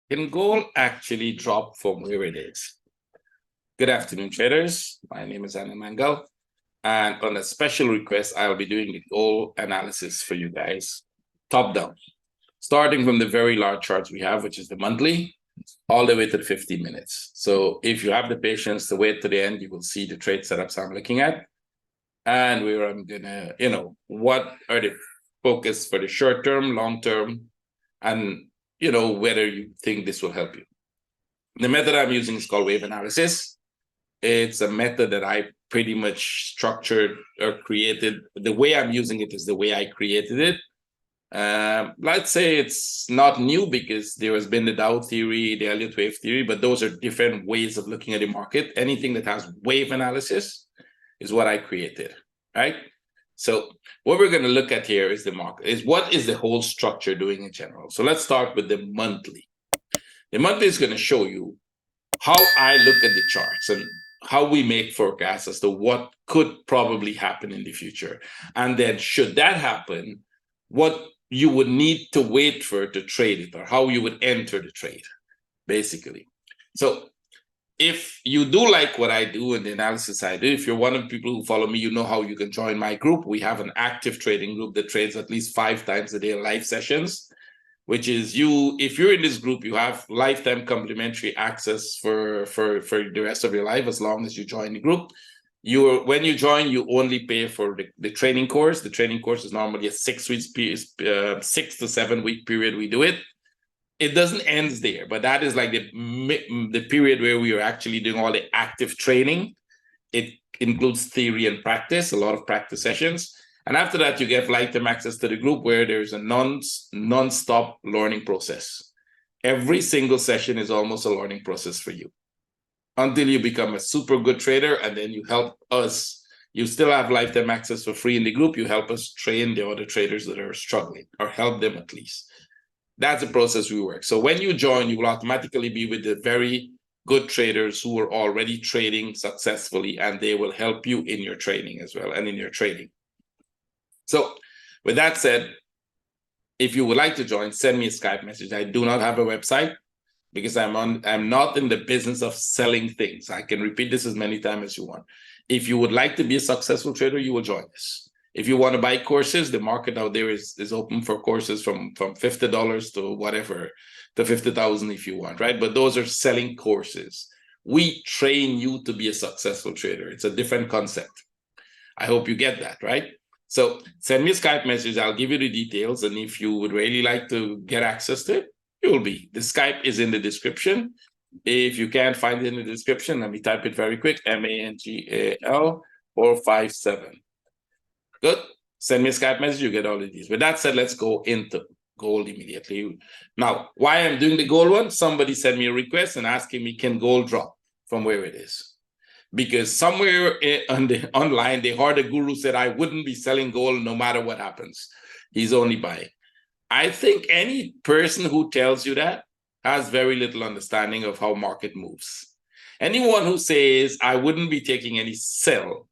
Can gold actually drop from where it is? Good afternoon, traders. My name is Anil Mangal. And on a special request, I'll be doing the gold analysis for you guys, top down, starting from the very large charts we have, which is the monthly, all the way to the 50 minutes. So if you have the patience to wait to the end, you will see the trade setups I'm looking at. And where I'm gonna, what are the focus for the short term, long term, and whether you think this will help you. The method I'm using is called wave analysis. It's a method that I pretty much structured or created. The way I'm using it is the way I created it. Let's say it's not new because there has been the Dow theory, the Elliott wave theory, but those are different ways of looking at the market. Anything that has wave analysis is what I created, right? So what we're going to look at here is the market, is what is the whole structure doing in general. So let's start with the monthly. The monthly is going to show you how I look at the charts and how we make forecasts as to what could probably happen in the future. And then should that happen, what you would need to wait for to trade it, or how you would enter the trade, basically. So if you do like what I do and the analysis I do, if you're one of the people who follow me, you know how you can join my group. We have an active trading group that trades at least 5 times a day live sessions, which is if you're in this group, you have lifetime complimentary access for the rest of your life, as long as you join the group. When you join, you only pay for the training course. The training course is normally a 6 to 7 week period we do it. It doesn't end there, but that is like the period where we are actually doing all the active training. It includes theory and practice, a lot of practice sessions. And after that, you get lifetime access to the group where there's a non-stop learning process. Every single session is almost a learning process for you until you become a super good trader, and then you help us. You still have lifetime access for free in the group. You help us train the other traders that are struggling, or help them at least. That's the process we work. So when you join, you will automatically be with the very good traders who are already trading successfully, and they will help you in your training as well and in your trading. So with that said, if you would like to join, send me a Skype message. I do not have a website because I'm not in the business of selling things. I can repeat this as many times as you want. If you would like to be a successful trader, you will join us. If you want to buy courses, the market out there is open for courses from $50 to whatever, to $50,000 if you want, right? But those are selling courses. We train you to be a successful trader. It's a different concept. I hope you get that, right? So send me a Skype message. I'll give you the details. And if you would really like to get access to it, you will be. The Skype is in the description. If you can't find it in the description, let me type it very quick. MANGAL 457. Good. Send me a Skype message. You get all of these. With that said, let's go into gold immediately. Now, why I'm doing the gold one? Somebody sent me a request and asking me, can gold drop from where it is? Because somewhere online, they heard a guru said, I wouldn't be selling gold no matter what happens. He's only buying. I think any person who tells you that has very little understanding of how market moves. Anyone who says, I wouldn't be taking any sell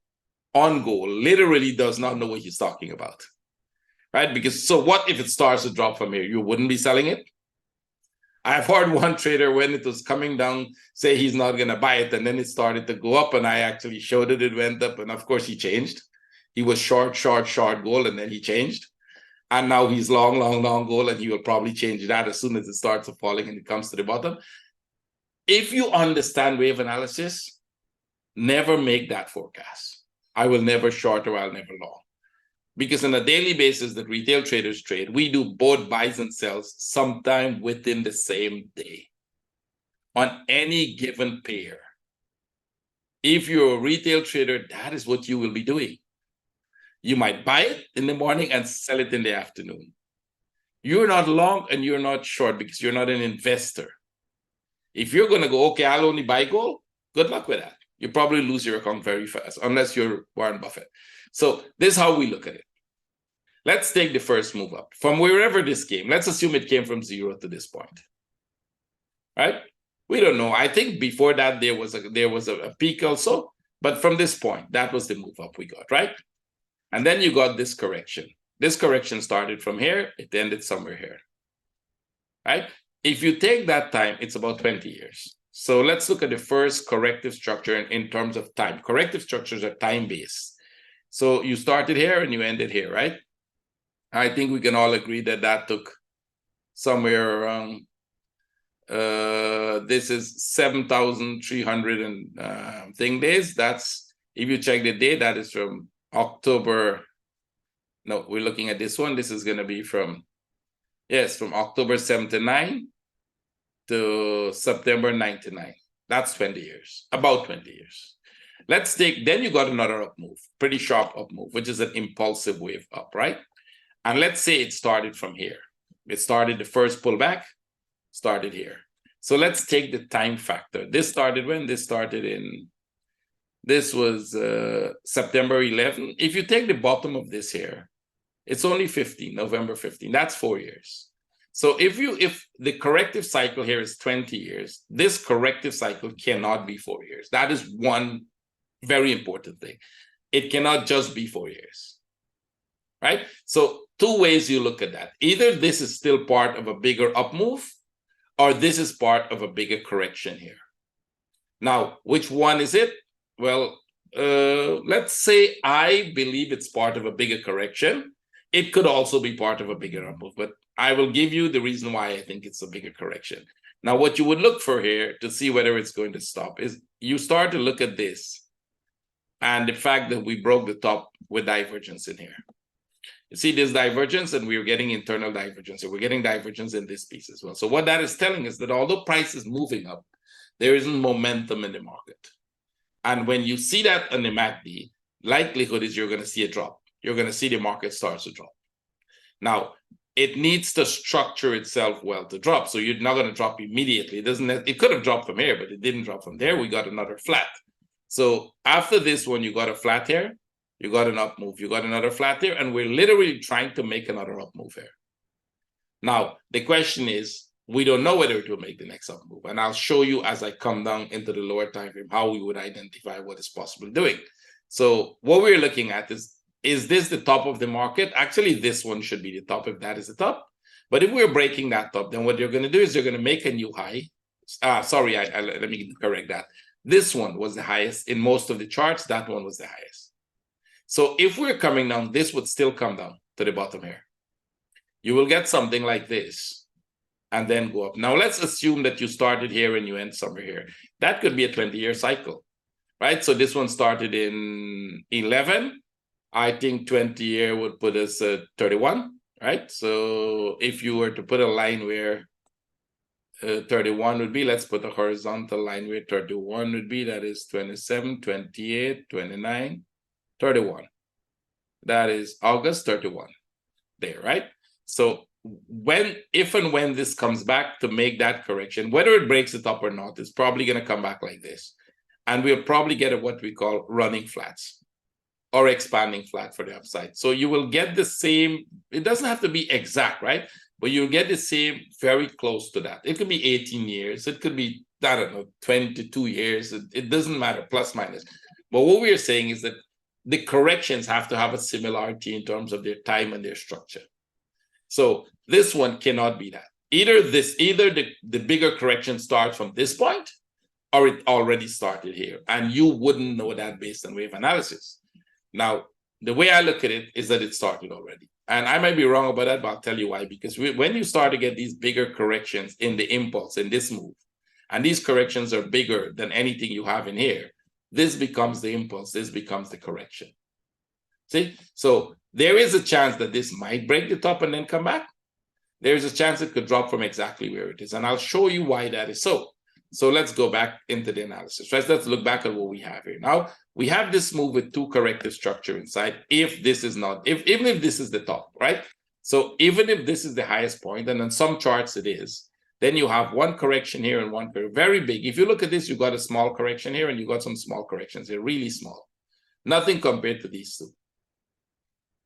on gold literally does not know what he's talking about, right? Because so what if it starts to drop from here? You wouldn't be selling it? I've heard one trader, when it was coming down, say he's not going to buy it, and then it started to go up, and I actually showed it went up, and of course he changed. He was short gold, and then he changed. And now he's long gold, and he will probably change that as soon as it starts falling and it comes to the bottom. If you understand wave analysis, never make that forecast. I will never short or I'll never long. Because on a daily basis that retail traders trade, we do both buys and sells sometime within the same day on any given pair. If you're a retail trader, that is what you will be doing. You might buy it in the morning and sell it in the afternoon. You're not long and you're not short because you're not an investor. If you're going to go, okay, I'll only buy gold, good luck with that. You probably lose your account very fast, unless you're Warren Buffett. So this is how we look at it. Let's take the first move up. From wherever this came, let's assume it came from 0 to this point. Right? We don't know. I think before that there was a peak also, but from this point, that was the move up we got, right? And then you got this correction. This correction started from here, it ended somewhere here. Right? If you take that time, it's about 20 years. So let's look at the first corrective structure in terms of time. Corrective structures are time-based. So you started here and you ended here, right? I think we can all agree that that took somewhere around, this is 7,300 and thing days. That's, if you check the date, that is from October. No, we're looking at this one. This is going to be from, yes, from October 79 to September 99. That's 20 years, about 20 years. Let's take, then you got another up move, pretty sharp up move, which is an impulsive wave up, right? And let's say it started from here. It started the first pullback, started here. So let's take the time factor. This started when? This started in, this was September 11. If you take the bottom of this here, it's only 15, November 15. That's 4 years. So if the corrective cycle here is 20 years, this corrective cycle cannot be 4 years. That is one very important thing. It cannot just be 4 years, right? So two ways you look at that. Either this is still part of a bigger up move, or this is part of a bigger correction here. Now, which one is it? Well, let's say I believe it's part of a bigger correction. It could also be part of a bigger up move, but I will give you the reason why I think it's a bigger correction. Now, what you would look for here to see whether it's going to stop is you start to look at this and the fact that we broke the top with divergence in here. You see this divergence, and we're getting internal divergence. So we're getting divergence in this piece as well. So what that is telling us that although price is moving up, there isn't momentum in the market. And when you see that on the MACD, likelihood is you're going to see a drop. You're going to see the market starts to drop. Now, it needs to structure itself well to drop. So you're not going to drop immediately. It could have dropped from here, but it didn't drop from there. We got another flat. So after this one, you got a flat here, you got an up move, you got another flat here, and we're literally trying to make another up move here. Now, the question is, we don't know whether it will make the next up move. And I'll show you as I come down into the lower time frame how we would identify what is possible doing. So what we're looking at is this the top of the market? Actually, this one should be the top if that is the top. But if we're breaking that top, then what you're going to do is you're going to make a new high. Let me correct that. This one was the highest in most of the charts. That one was the highest. So if we're coming down, this would still come down to the bottom here. You will get something like this and then go up. Now, let's assume that you started here and you end somewhere here. That could be a 20-year cycle, right? So this one started in 11. I think 20-year would put us at 31, right? So if you were to put a line where 31 would be, let's put a horizontal line where 31 would be, that is 27, 28, 29, 31. That is August 31 there, right? So if and when this comes back to make that correction, whether it breaks it up or not, it's probably going to come back like this. And we'll probably get what we call running flats or expanding flat for the upside. So you will get the same, it doesn't have to be exact, right? But you'll get the same, very close to that. It could be 18 years. It could be, I don't know, 22 years. It doesn't matter, plus minus. But what we're saying is that the corrections have to have a similarity in terms of their time and their structure. So this one cannot be that. Either the bigger correction starts from this point, or it already started here. And you wouldn't know that based on wave analysis. Now, the way I look at it is that it started already. And I might be wrong about that, but I'll tell you why. Because when you start to get these bigger corrections in the impulse, in this move, and these corrections are bigger than anything you have in here, this becomes the impulse, this becomes the correction. See? So there is a chance that this might break the top and then come back. There's a chance it could drop from exactly where it is. And I'll show you why that is so. So let's go back into the analysis. First, let's look back at what we have here. Now, we have this move with two corrective structure inside. If this is not, even if this is the top, right? So even if this is the highest point, and on some charts it is, then you have one correction here and one very big. If you look at this, you got a small correction here and you got some small corrections here, really small. Nothing compared to these two.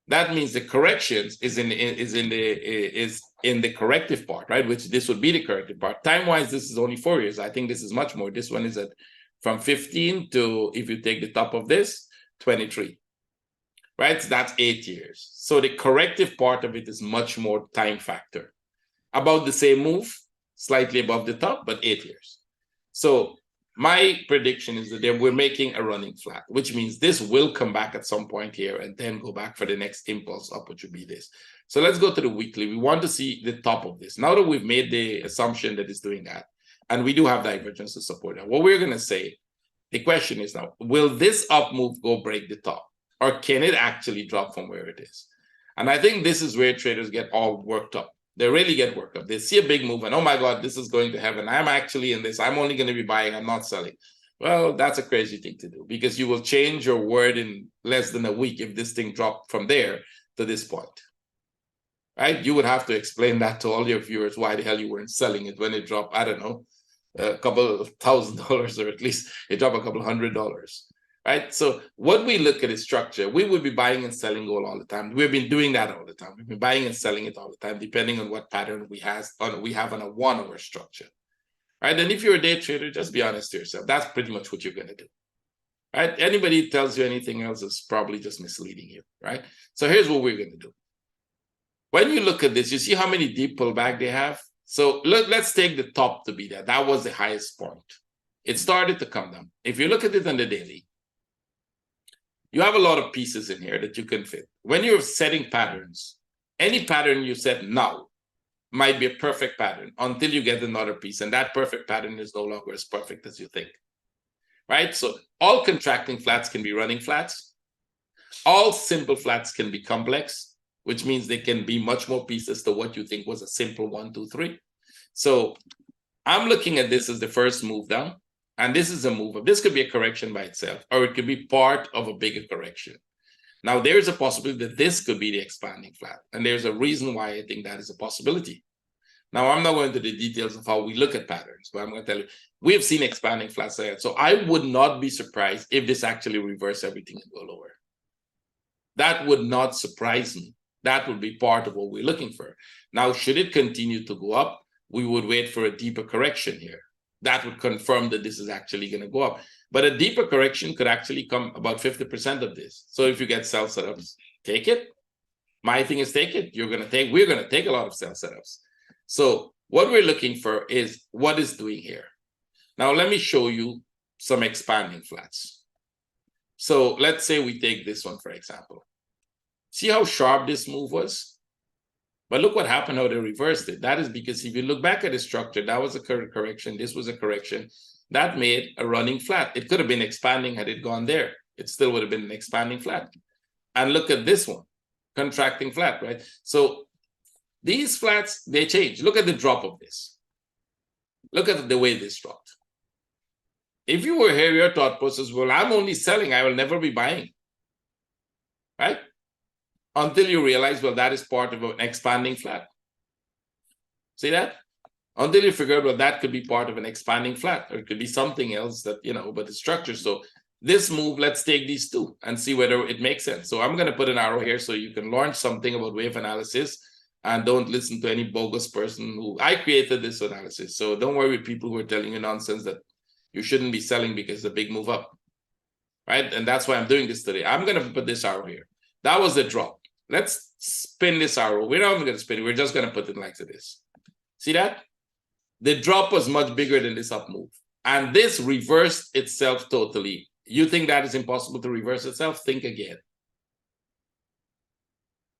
That means the corrections is in the corrective part, right? Which this would be the corrective part. Time-wise, this is only 4 years. I think this is much more. This one is at from 15 to, if you take the top of this, 23, right? So that's 8 years. So the corrective part of it is much more time factor. About the same move. slightly above the top, but 8 years. So my prediction is that we're making a running flat, which means this will come back at some point here and then go back for the next impulse up, which would be this. So let's go to the weekly. We want to see the top of this. Now that we've made the assumption that it's doing that, and we do have divergence to support that, what we're going to say, the question is now, will this up move go break the top? Or can it actually drop from where it is? And I think this is where traders get all worked up. They really get worked up. They see a big move and, oh my God, this is going to heaven. I'm actually in this. I'm only going to be buying. I'm not selling. Well, that's a crazy thing to do because you will change your word in less than a week if this thing dropped from there to this point. Right? You would have to explain that to all your viewers why the hell you weren't selling it when it dropped, I don't know, a couple of $1,000 or at least it dropped a couple $100. Right? So what we look at is structure. We would be buying and selling gold all the time. We've been doing that all the time. We've been buying and selling it all the time, depending on what pattern we have on a 1 hour structure. Right? And if you're a day trader, just be honest to yourself. That's pretty much what you're going to do. Right? Anybody who tells you anything else is probably just misleading you. Right? So here's what we're going to do. When you look at this, you see how many deep pullback they have? So let's take the top to be that. That was the highest point. It started to come down. If you look at it on the daily, you have a lot of pieces in here that you can fit. When you're setting patterns, any pattern you set now might be a perfect pattern until you get another piece. And that perfect pattern is no longer as perfect as you think. Right? So all contracting flats can be running flats. All simple flats can be complex, which means they can be much more pieces to what you think was a simple 1, 2, 3. So I'm looking at this as the first move down. And this is a move up. This could be a correction by itself, or it could be part of a bigger correction. Now, there's a possibility that this could be the expanding flat. And there's a reason why I think that is a possibility. Now, I'm not going into the details of how we look at patterns, but I'm going to tell you, we have seen expanding flats there. So I would not be surprised if this actually reverse everything and go lower. That would not surprise me. That would be part of what we're looking for. Now, should it continue to go up, we would wait for a deeper correction here. That would confirm that this is actually going to go up. But a deeper correction could actually come about 50% of this. So if you get sell setups, take it. My thing is take it. We're going to take a lot of sell setups. So what we're looking for is what is doing here. Now, let me show you some expanding flats. So let's say we take this one, for example. See how sharp this move was? But look what happened, how they reversed it. That is because if you look back at the structure, that was a correction. This was a correction. That made a running flat. It could have been expanding had it gone there. It still would have been an expanding flat. And look at this one, contracting flat, right? So these flats, they change. Look at the drop of this. Look at the way this dropped. If you were here, your thought process, well, I'm only selling. I will never be buying, right? Until you realize, well, that is part of an expanding flat. See that? Until you figure out, well, that could be part of an expanding flat, or it could be something else that, but the structure. So this move, let's take these two and see whether it makes sense. So I'm going to put an arrow here so you can learn something about wave analysis and don't listen to any bogus person who, I created this analysis. So don't worry with people who are telling you nonsense that you shouldn't be selling because it's a big move up, right? And that's why I'm doing this today. I'm going to put this arrow here. That was the drop. Let's spin this arrow. We're not even going to spin it. We're just going to put it like this. See that? The drop was much bigger than this up move. And this reversed itself totally. You think that is impossible to reverse itself? Think again.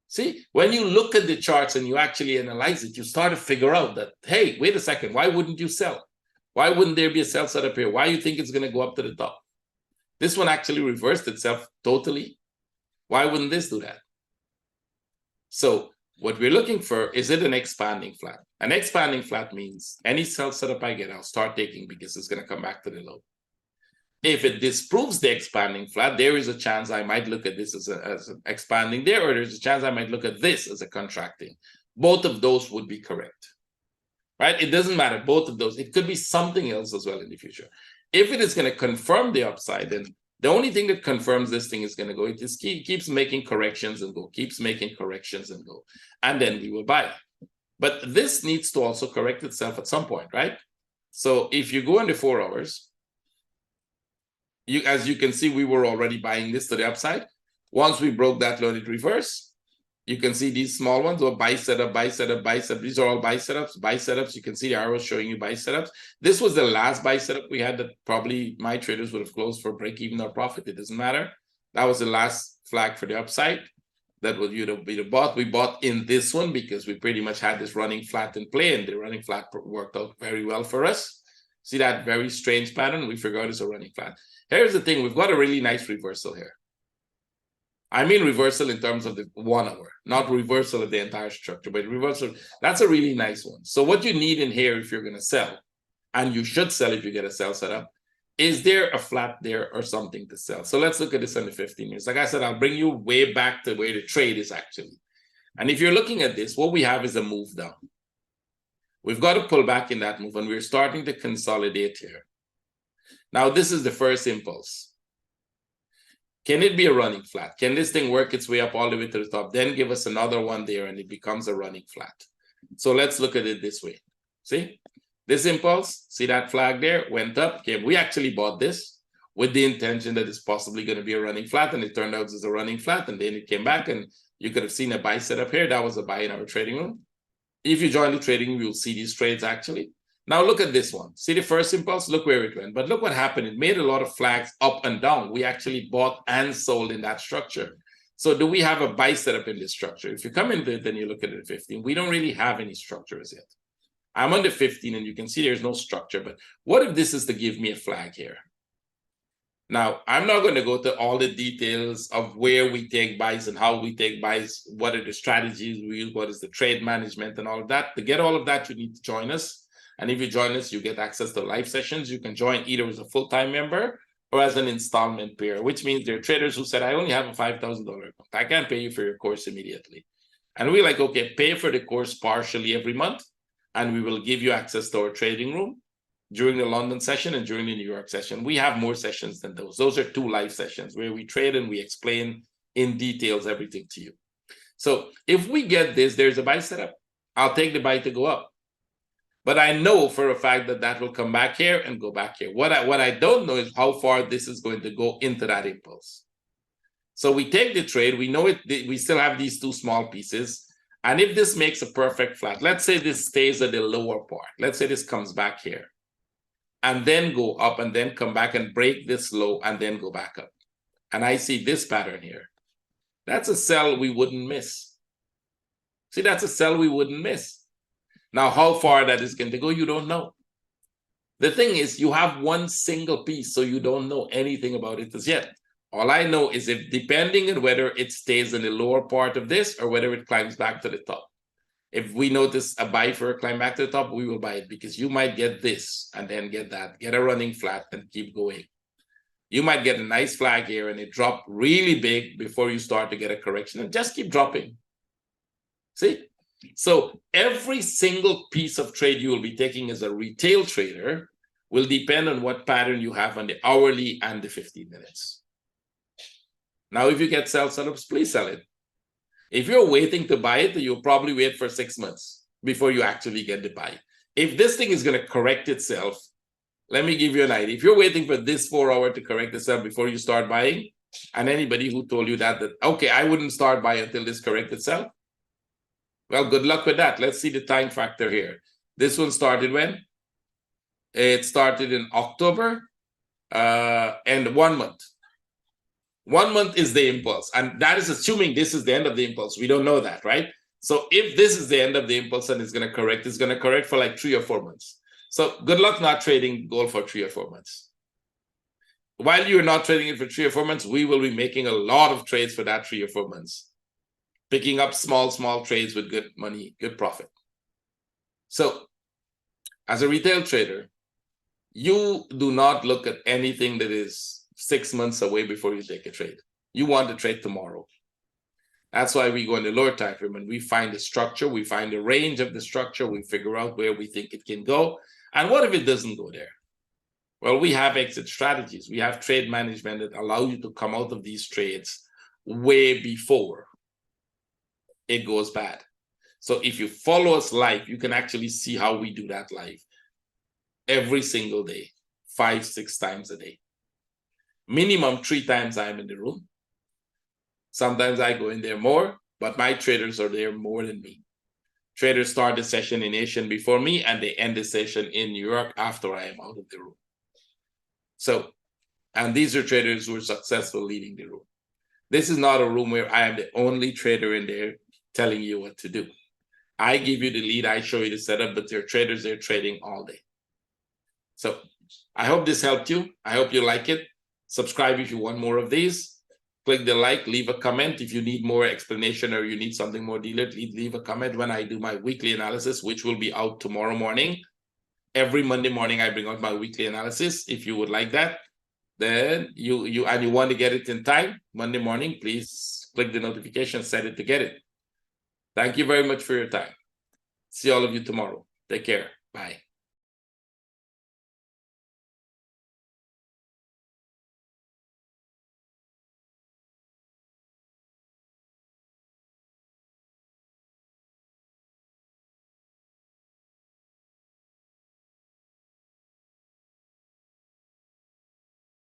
See, when you look at the charts and you actually analyze it, you start to figure out that, hey, wait a second, why wouldn't you sell? Why wouldn't there be a sell setup here? Why do you think it's going to go up to the top? This one actually reversed itself totally. Why wouldn't this do that? So what we're looking for, is it an expanding flat? An expanding flat means any sell setup I get, I'll start taking because it's going to come back to the low. If it disproves the expanding flat, there is a chance I might look at this as an expanding there, or there's a chance I might look at this as a contracting. Both of those would be correct, right? It doesn't matter, both of those. It could be something else as well in the future. If it is going to confirm the upside, then the only thing that confirms this thing is going to go, it just keeps making corrections and go, keeps making corrections and go, and then we will buy. But this needs to also correct itself at some point, right? So if you go into 4 hours, as you can see, we were already buying this to the upside. Once we broke that loaded reverse, You can see these small ones or buy setup, buy setup, buy setup. These are all buy setups, buy setups. You can see the arrows showing you buy setups. This was the last buy setup we had that probably my traders would have closed for break even or profit. It doesn't matter. That was the last flag for the upside. That would be the bought. We bought in this one because we pretty much had this running flat in play, and the running flat worked out very well for us. See that very strange pattern? We figured it's a running flat. Here's the thing. We've got a really nice reversal here. I mean reversal in terms of the 1 hour, not reversal of the entire structure, but reversal. That's a really nice one. So what you need in here if you're going to sell, and you should sell if you get a sell set up, is there a flat there or something to sell? So let's look at this on the 15 minutes. Like I said, I'll bring you way back to where the trade is actually. And if you're looking at this, what we have is a move down. We've got to pull back in that move, and we're starting to consolidate here. Now, this is the first impulse. Can it be a running flat? Can this thing work its way up all the way to the top? Then give us another one there, and it becomes a running flat. So let's look at it this way. See? This impulse, see that flag there, went up. Okay, we actually bought this with the intention that it's possibly going to be a running flat, and it turned out it's a running flat, and then it came back, and you could have seen a buy setup here. That was a buy in our trading room. If you join the trading room, you'll see these trades actually. Now look at this one. See the first impulse? Look where it went. But look what happened. It made a lot of flags up and down. We actually bought and sold in that structure. So do we have a buy setup in this structure? If you come into it, then you look at it 15. We don't really have any structures yet. I'm on the 15, and you can see there's no structure. But what if this is to give me a flag here? Now, I'm not going to go to all the details of where we take buys and how we take buys, what are the strategies we use, what is the trade management and all of that. To get all of that, you need to join us. And if you join us, you get access to live sessions. You can join either as a full-time member or as an installment payer, which means there are traders who said, I only have a $5,000 account. I can't pay you for your course immediately. And we're like, okay, pay for the course partially every month, and we will give you access to our trading room during the London session and during the New York session. We have more sessions than those. Those are 2 live sessions where we trade and we explain in details everything to you. So if we get this, there's a buy setup. I'll take the buy to go up. But I know for a fact that that will come back here and go back here. What I don't know is how far this is going to go into that impulse. So we take the trade. We know it. We still have these 2 small pieces. And if this makes a perfect flat, let's say this stays at the lower part. Let's say this comes back here and then go up and then come back and break this low and then go back up. And I see this pattern here. That's a sell we wouldn't miss. See, that's a sell we wouldn't miss. Now, how far that is going to go, you don't know. The thing is, you have one single piece, so you don't know anything about it as yet. All I know is if depending on whether it stays in the lower part of this or whether it climbs back to the top. If we notice a buy for a climb back to the top, we will buy it because you might get this and then get that, get a running flat and keep going. You might get a nice flag here and it drop really big before you start to get a correction and just keep dropping. See? So every single piece of trade you will be taking as a retail trader will depend on what pattern you have on the hourly and the 15 minutes. Now, if you get sell setups, please sell it. If you're waiting to buy it, you'll probably wait for 6 months before you actually get the buy. If this thing is going to correct itself, let me give you an idea. If you're waiting for this 4 hour to correct itself before you start buying, and anybody who told you that, okay, I wouldn't start buying until this corrects itself, well, good luck with that. Let's see the time factor here. This one started when? It started in October and 1 month. 1 month is the impulse. And that is assuming this is the end of the impulse. We don't know that, right? So if this is the end of the impulse and it's going to correct for like 3 or 4 months. So good luck not trading gold for 3 or 4 months. While you're not trading it for 3 or 4 months, we will be making a lot of trades for that 3 or 4 months. Picking up small trades with good money, good profit. So as a retail trader, you do not look at anything that is 6 months away before you take a trade. You want to trade tomorrow. That's why we go in the lower time frame and we find the structure, we find the range of the structure, we figure out where we think it can go. And what if it doesn't go there? Well, we have exit strategies. We have trade management that allow you to come out of these trades way before it goes bad. So if you follow us live, you can actually see how we do that live every single day, 5-6 times a day. Minimum 3 times I'm in the room. Sometimes I go in there more. but my traders are there more than me. Traders start the session in Asian before me, and they end the session in New York after I am out of the room. So, and these are traders who are successful leading the room. This is not a room where I am the only trader in there telling you what to do. I give you the lead, I show you the setup, but there are traders there trading all day. So I hope this helped you. I hope you like it. Subscribe if you want more of these. Click the like, leave a comment. If you need more explanation or you need something more detailed, leave a comment when I do my weekly analysis, which will be out tomorrow morning. Every Monday morning, I bring out my weekly analysis. If you would like that, then you want to get it in time, Monday morning, please click the notification, set it to get it. Thank you very much for your time. See all of you tomorrow. Take care. Bye.